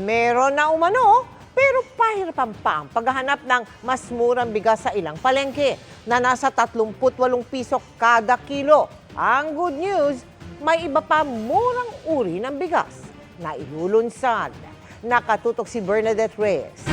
Meron na umano, pero pahirapan pa ang paghahanap ng mas murang bigas sa ilang palengke na nasa 38 piso kada kilo. Ang good news, may iba pa murang uri ng bigas na ilulunsad. Nakatutok si Bernadette Reyes.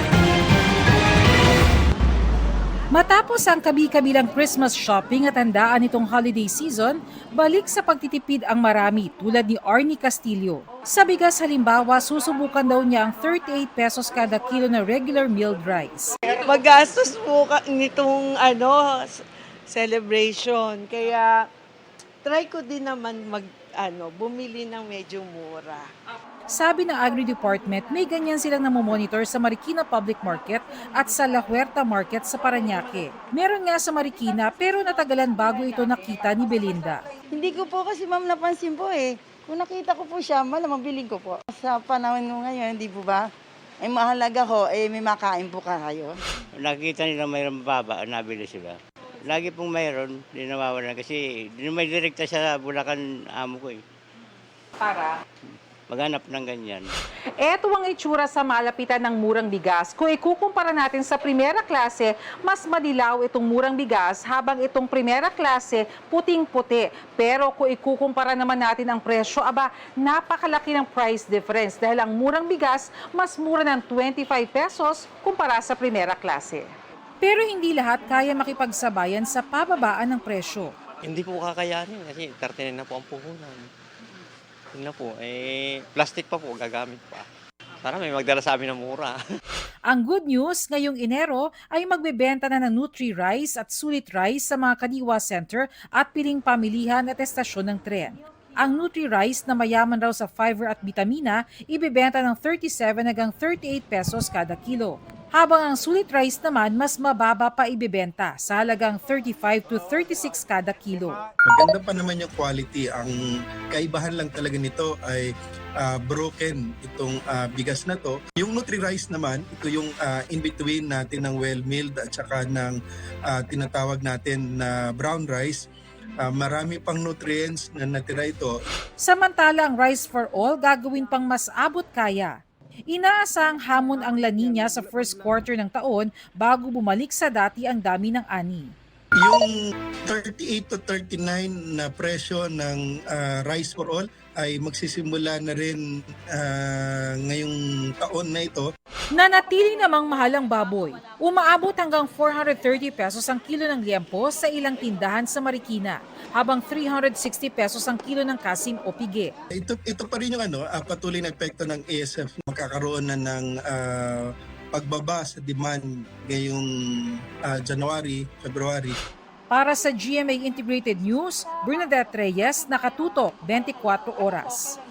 Matapos ang kabi-kabilang Christmas shopping at handaan nitong holiday season, balik sa pagtitipid ang marami tulad ni Arnie Castillo. Sa bigas halimbawa, susubukan daw niya ang 38 pesos kada kilo na regular milled rice. Magastos po nitong celebration. Kaya try ko din naman bumili ng medyo mura. Sabi ng Agri-Department, may ganyan silang namomonitor sa Marikina Public Market at sa La Huerta Market sa Parañaque. Meron nga sa Marikina pero natagalan bago ito nakita ni Belinda. Hindi ko po kasi ma'am napansin po eh. Kung nakita ko po siya, malamang biling ko po. Sa panahon mo ngayon, hindi po ba? Ay mahalaga ho, may makain po kayo. Nakikita nila mayroong mababa, nabili sila. Lagi pong mayroon, di nawawalan kasi may direkta sa Bulacan amo ko eh. Para? Maghanap ng ganyan. Eto ang itsura sa malapitan ng murang bigas. Kung ikukumpara natin sa primera klase, mas madilaw itong murang bigas habang itong primera klase puting-puti. Pero kung ikukumpara naman natin ang presyo, napakalaki ng price difference dahil ang murang bigas mas mura ng 25 pesos kumpara sa primera klase. Pero hindi lahat kaya makipagsabayan sa pababaan ng presyo. Hindi po kakayanin kasi 39 na po ang puhunan. Yun na po, plastic pa po, gagamit pa. Sana may magdala sa amin ng mura. Ang good news, ngayong Enero ay magbebenta na ng Nutri-Rice at Sulit Rice sa mga Kadiwa Center at piling pamilihan at estasyon ng tren. Ang Nutri-Rice na mayaman raw sa fiber at bitamina, ibebenta ng 37 hanggang 38 pesos kada kilo. Habang ang Sulit Rice naman mas mababa pa ibebenta sa halagang 35 to 36 kada kilo. Maganda pa naman yung quality. Ang kaibahan lang talaga nito ay broken itong bigas na to. Yung Nutri-Rice naman, ito yung in-between natin ng well-milled at saka ng tinatawag natin na brown rice. Marami pang nutrients na natira ito. Samantala ang Rice for All gagawin pang mas abot kaya. Inaasang hamon ang La Nina sa first quarter ng taon bago bumalik sa dati ang dami ng ani. Yung 38 to 39 na presyo ng Rice for All ay magsisimula na rin ngayong taon na ito. Nanatili namang mahal ang baboy. Umaabot hanggang 430 pesos ang kilo ng liempo sa ilang tindahan sa Marikina, habang 360 pesos ang kilo ng kasim o pige. Ito pa rin yung patuloy na epekto ng ASF. Magkakaroon na ng pagbaba sa demand ngayong January, February. Para sa GMA Integrated News, Bernadette Reyes, Nakatutok, 24 Oras.